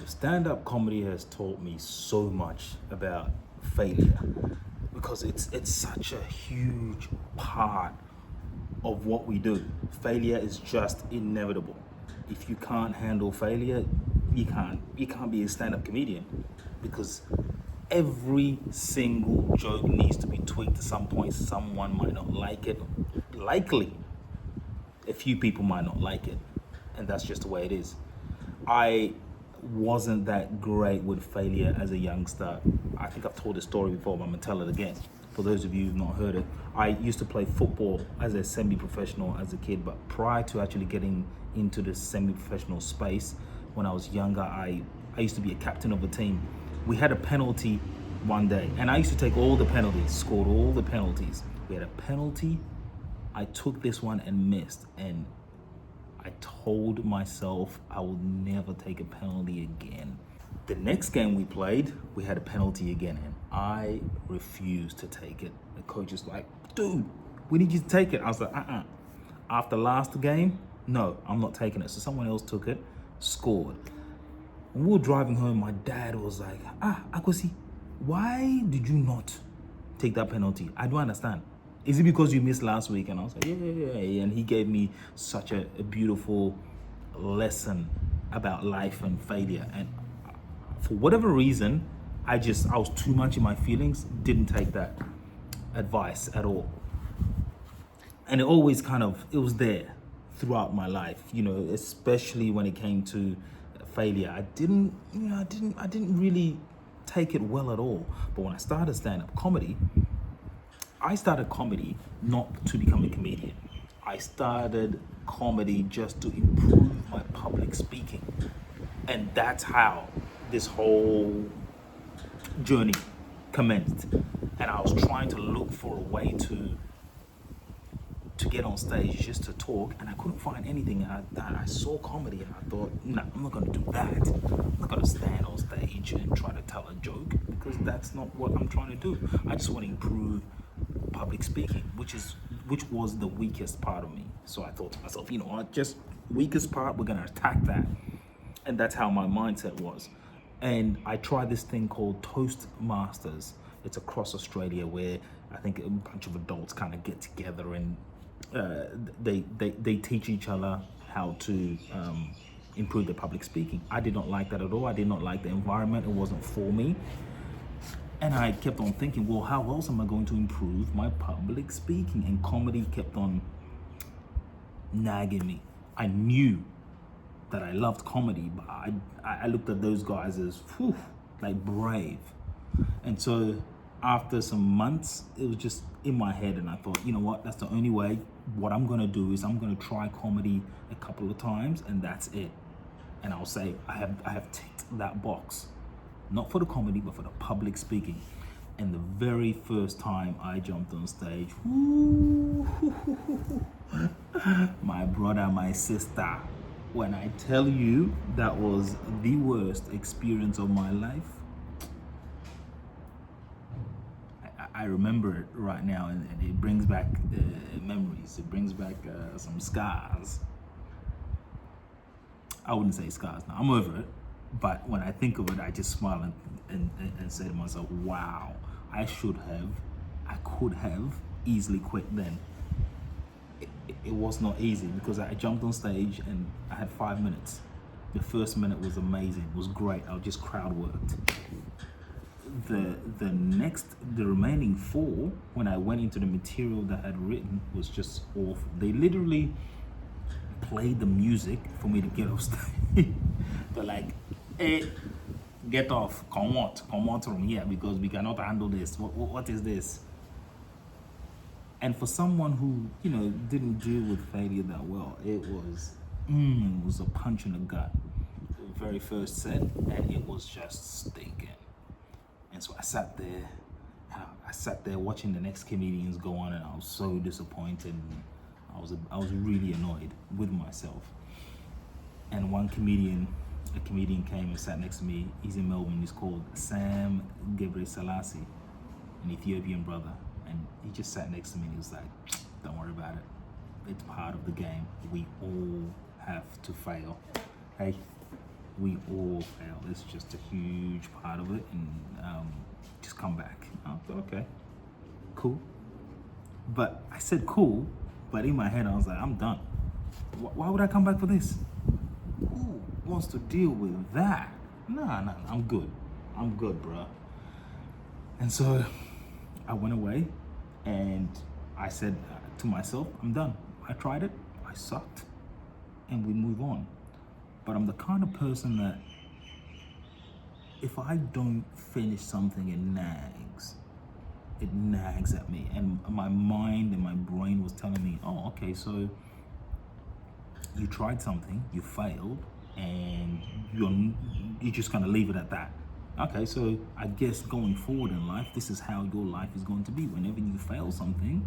Stand-up comedy has taught me so much about failure because it's such a huge part of what we do. Failure is just inevitable. If you can't handle failure, you can't be a stand-up comedian because every single joke needs to be tweaked at some point. Someone might not like it. Likely, a few people might not like it, and that's just the way it is. I wasn't that great with failure as a youngster. I think I've told this story before, but I'm gonna tell it again. For those of you who've not heard it, I used to play football as a semi-professional as a kid, but prior to actually getting into the semi-professional space, when I was younger, I used to be a captain of a team. We had a penalty one day, and I used to take all the penalties, scored all the penalties. We had a penalty. I took this one and missed, and I told myself I would never take a penalty again. The next game we played, we had a penalty again, and I refused to take it. The coach is like, dude, we need you to take it. I was like, After last game, no, I'm not taking it. So someone else took it, scored. When we were driving home, my dad was like, Akwasi, why did you not take that penalty? I don't understand. Is it because you missed last week? And I was like, yeah. And he gave me such a beautiful lesson about life and failure. And for whatever reason, I was too much in my feelings, didn't take that advice at all. And it always it was there throughout my life, especially when it came to failure. I didn't really take it well at all. But when I started stand-up comedy, I started comedy not to become a comedian. I started comedy just to improve my public speaking. And that's how this whole journey commenced. And I was trying to look for a way to get on stage just to talk, and I couldn't find anything. I saw comedy and I thought, no, I'm not going to do that. I'm not going to stand on stage and try to tell a joke because that's not what I'm trying to do. I just want to improve public speaking, which was the weakest part of me. So I thought to myself, you know what, just weakest part, we're going to attack that. And that's how my mindset was. And I tried this thing called Toastmasters. It's across Australia where I think a bunch of adults kind of get together and they teach each other how to improve their public speaking. I did not like that at all. I did not like the environment. It wasn't for me. And I kept on thinking, well, how else am I going to improve my public speaking? And comedy kept on nagging me. I knew that I loved comedy, but I looked at those guys as like brave. And so after some months, it was just in my head, and I thought, you know what, that's the only way. What I'm gonna do is I'm gonna try comedy a couple of times, and that's it. And I'll say I have ticked that box, not for the comedy, but for the public speaking. And the very first time I jumped on stage, my brother, my sister, when I tell you that was the worst experience of my life, I remember it right now, and it brings back memories. It brings back some scars. I wouldn't say scars now, I'm over it. But when I think of it, I just smile and say to myself, wow, I could have easily quit then. It was not easy because I jumped on stage and I had 5 minutes. The first minute was amazing, it was great. I just crowd worked. The remaining 4, when I went into the material that I had written, was just awful. They literally played the music for me to get off stage. They're like, hey, get off, come out from here because we cannot handle this. What is this? And for someone who, didn't deal with failure that well, it was a punch in the gut. The very first set, and it was just stinking. And so I sat there watching the next comedians go on, and I was so disappointed. I was really annoyed with myself. And a comedian came and sat next to me. He's in Melbourne. He's called Sam Gebre Selassie, an Ethiopian brother. And he just sat next to me and he was like, don't worry about it. It's part of the game. We all have to fail. Hey, We all fail. It's just a huge part of it, and just come back. I thought, okay, cool. But I said cool, but in my head I was like, I'm done. Why would I come back for this? Who wants to deal with that? Nah, I'm good. I'm good, bruh. And so I went away and I said to myself, I'm done. I tried it, I sucked, and we move on. But I'm the kind of person that if I don't finish something, it nags at me. And my mind and my brain was telling me, oh, okay, so you tried something, you failed, and you're just gonna leave it at that. Okay, so I guess going forward in life, this is how your life is going to be. Whenever you fail something,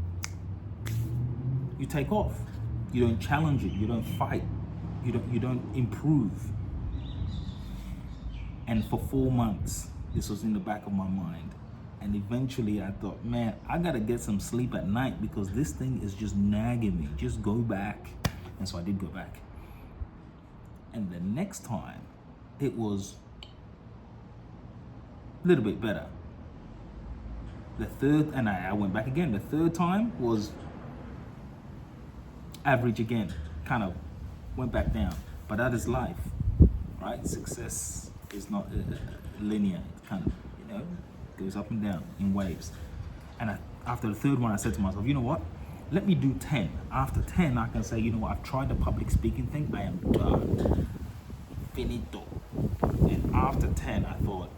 you take off. You don't challenge it, you don't fight, you don't improve. And for 4 months, this was in the back of my mind. And eventually I thought, man, I gotta get some sleep at night because this thing is just nagging me. Just go back. And so I did go back. And the next time, it was a little bit better. The third, and I went back again. The third time was average again. Kind of went back down. But that is life, right? Success is not linear. It kind of, goes up and down in waves. And after the third one, I said to myself, you know what? Let me do 10. After 10, I can say, you know what? I've tried the public speaking thing. I am done. Finito. And after 10, I thought,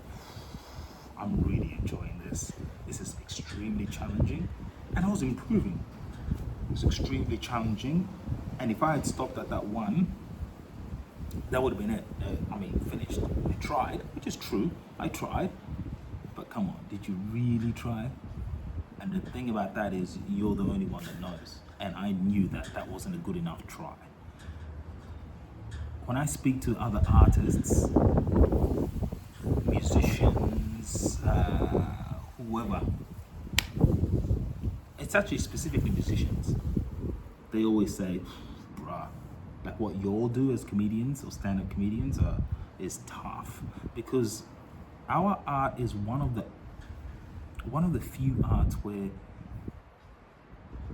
I'm really enjoying this. This is extremely challenging. And I was improving. It was extremely challenging. And if I had stopped at that one, that would have been it. Finished. I tried, which is true. I tried. But come on, did you really try? And the thing about that is you're the only one that knows. And I knew that that wasn't a good enough try. When I speak to other artists, musicians, whoever, it's actually specifically musicians. They always say, bruh, like what you all do as comedians or stand-up comedians is tough, because our art is one of the few arts where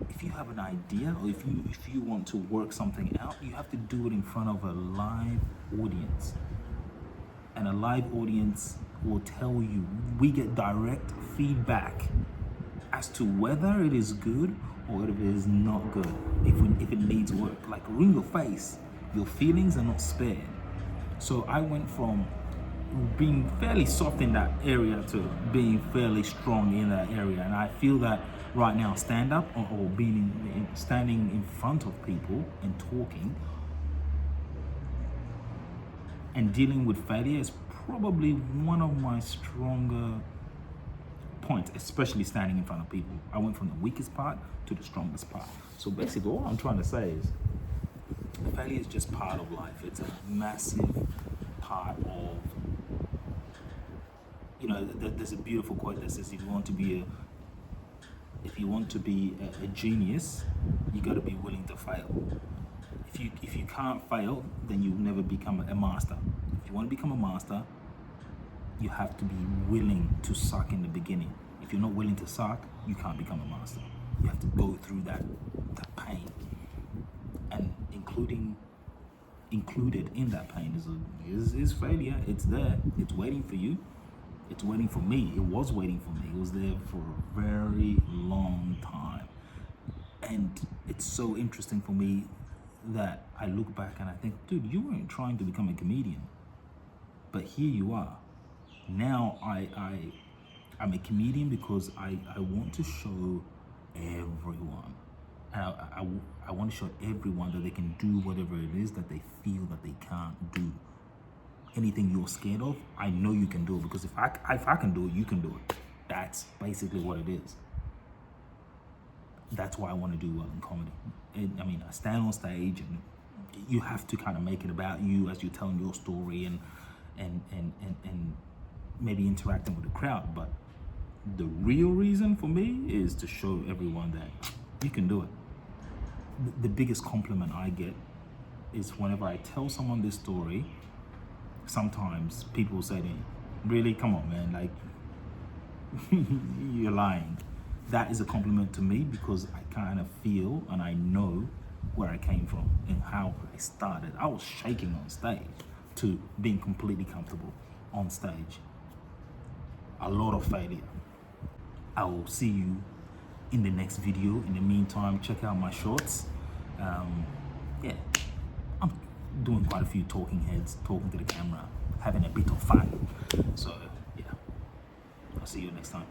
if you have an idea or if you want to work something out, you have to do it in front of a live audience. And a live audience will tell you, we get direct feedback as to whether it is good or if it is not good, if it needs work. Like in your face, your feelings are not spared. So I went from being fairly soft in that area to being fairly strong in that area, and I feel that right now stand up or standing in front of people and talking and dealing with failure is probably one of my stronger points, especially standing in front of people. I went from the weakest part to the strongest part. So basically what I'm trying to say is failure is just part of life. It's a massive part of, there's a beautiful quote that says if you want to be a genius, you got to be willing to fail. If you can't fail, then you'll never become a master. If you want to become a master, you have to be willing to suck in the beginning. If you're not willing to suck, you can't become a master. You have to go through that pain, and included in that pain is failure. It's there. It's waiting for you. It's waiting for me. It was waiting for me. It was there for a very long time. And it's so interesting for me that I look back and I think, dude, you weren't trying to become a comedian, but here you are. Now I'm a comedian because I want to show everyone. I want to show everyone that they can do whatever it is that they feel that they can't do. Anything you're scared of, I know you can do it, because if I can do it, you can do it. That's basically what it is. That's why I want to do well in comedy. I stand on stage and you have to kind of make it about you as you're telling your story and maybe interacting with the crowd. But the real reason for me is to show everyone that you can do it. The biggest compliment I get is whenever I tell someone this story sometimes people say to me, really, come on man, like you're lying. That is a compliment to me because I kind of feel and I know where I came from and how I started. I was shaking on stage to being completely comfortable on stage. A lot of failure. I will see you in the next video. In the meantime, check out my shorts. Yeah, I'm doing quite a few talking heads, talking to the camera, having a bit of fun. So yeah, I'll see you next time.